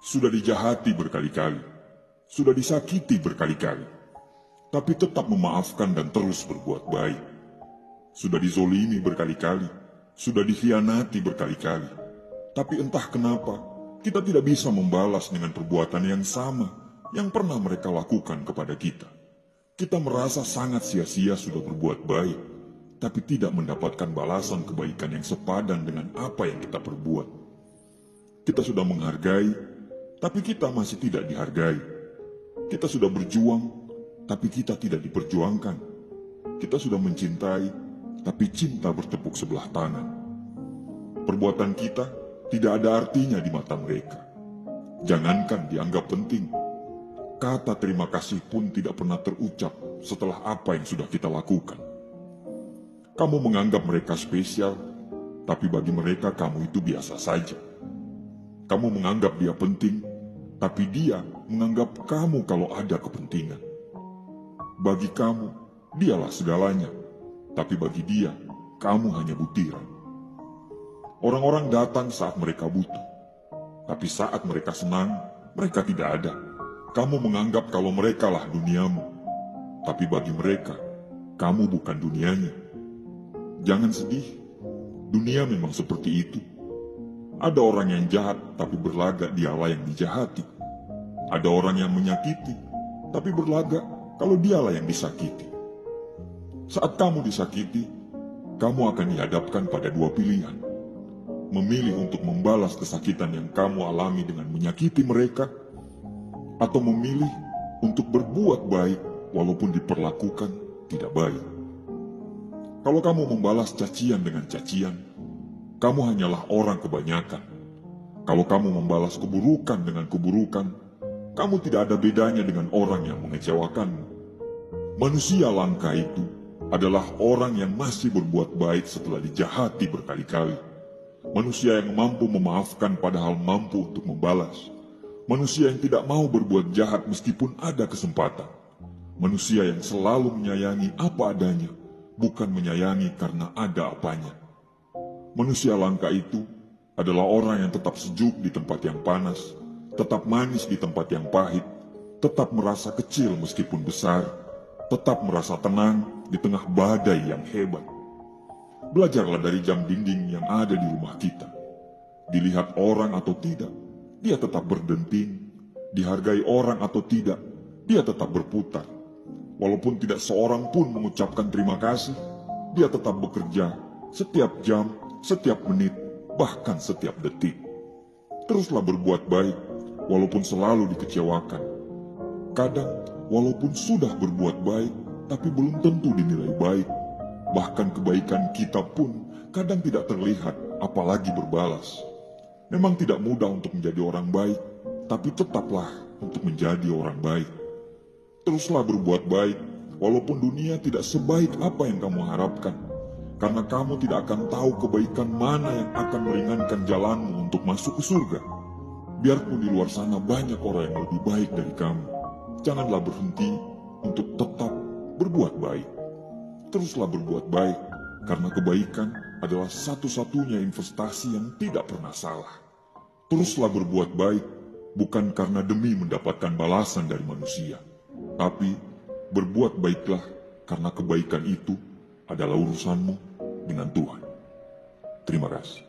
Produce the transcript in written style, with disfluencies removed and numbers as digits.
Sudah dijahati berkali-kali, sudah disakiti berkali-kali, tapi tetap memaafkan dan terus berbuat baik. Sudah dizolimi berkali-kali, sudah dikhianati berkali-kali, tapi entah kenapa kita tidak bisa membalas dengan perbuatan yang sama yang pernah mereka lakukan kepada kita. Kita merasa sangat sia-sia sudah berbuat baik, tapi tidak mendapatkan balasan kebaikan yang sepadan dengan apa yang kita perbuat. Kita sudah menghargai, tapi kita masih tidak dihargai. Kita sudah berjuang, tapi kita tidak diperjuangkan. Kita sudah mencintai, tapi cinta bertepuk sebelah tangan. Perbuatan kita tidak ada artinya di mata mereka. Jangankan dianggap penting, kata terima kasih pun tidak pernah terucap setelah apa yang sudah kita lakukan. Kamu menganggap mereka spesial, tapi bagi mereka kamu itu biasa saja. Kamu menganggap dia penting, tapi dia menganggap kamu kalau ada kepentingan. Bagi kamu, dialah segalanya, tapi bagi dia, kamu hanya butiran. Orang-orang datang saat mereka butuh, tapi saat mereka senang, mereka tidak ada. Kamu menganggap kalau mereka lah duniamu, tapi bagi mereka, kamu bukan dunianya. Jangan sedih, dunia memang seperti itu. Ada orang yang jahat, tapi berlagak dialah yang dijahati. Ada orang yang menyakiti, tapi berlagak kalau dialah yang disakiti. Saat kamu disakiti, kamu akan dihadapkan pada dua pilihan. Memilih untuk membalas kesakitan yang kamu alami dengan menyakiti mereka, atau memilih untuk berbuat baik walaupun diperlakukan tidak baik. Kalau kamu membalas cacian dengan cacian, kamu hanyalah orang kebanyakan. Kalau kamu membalas keburukan dengan keburukan, kamu tidak ada bedanya dengan orang yang mengecewakanmu. Manusia langka itu adalah orang yang masih berbuat baik setelah dijahati berkali-kali. Manusia yang mampu memaafkan padahal mampu untuk membalas. Manusia yang tidak mau berbuat jahat meskipun ada kesempatan. Manusia yang selalu menyayangi apa adanya, bukan menyayangi karena ada apanya. Manusia langka itu adalah orang yang tetap sejuk di tempat yang panas, tetap manis di tempat yang pahit, tetap merasa kecil meskipun besar, tetap merasa tenang di tengah badai yang hebat. Belajarlah dari jam dinding yang ada di rumah kita. Dilihat orang atau tidak, dia tetap berdenting. Dihargai orang atau tidak, dia tetap berputar. Walaupun tidak seorang pun mengucapkan terima kasih, dia tetap bekerja setiap jam, setiap menit, bahkan setiap detik. Teruslah berbuat baik, walaupun selalu dikecewakan. Kadang, walaupun sudah berbuat baik, tapi belum tentu dinilai baik. Bahkan kebaikan kita pun kadang tidak terlihat, apalagi berbalas. Memang tidak mudah untuk menjadi orang baik, tapi tetaplah untuk menjadi orang baik. Teruslah berbuat baik, walaupun dunia tidak sebaik apa yang kamu harapkan. Karena kamu tidak akan tahu kebaikan mana yang akan meringankan jalanmu untuk masuk ke surga. Biarpun di luar sana banyak orang yang lebih baik dari kamu, janganlah berhenti untuk tetap berbuat baik. Teruslah berbuat baik, karena kebaikan adalah satu-satunya investasi yang tidak pernah salah. Teruslah berbuat baik, bukan karena demi mendapatkan balasan dari manusia, tapi berbuat baiklah karena kebaikan itu adalah urusanmu dengan Tuhan. Terima kasih.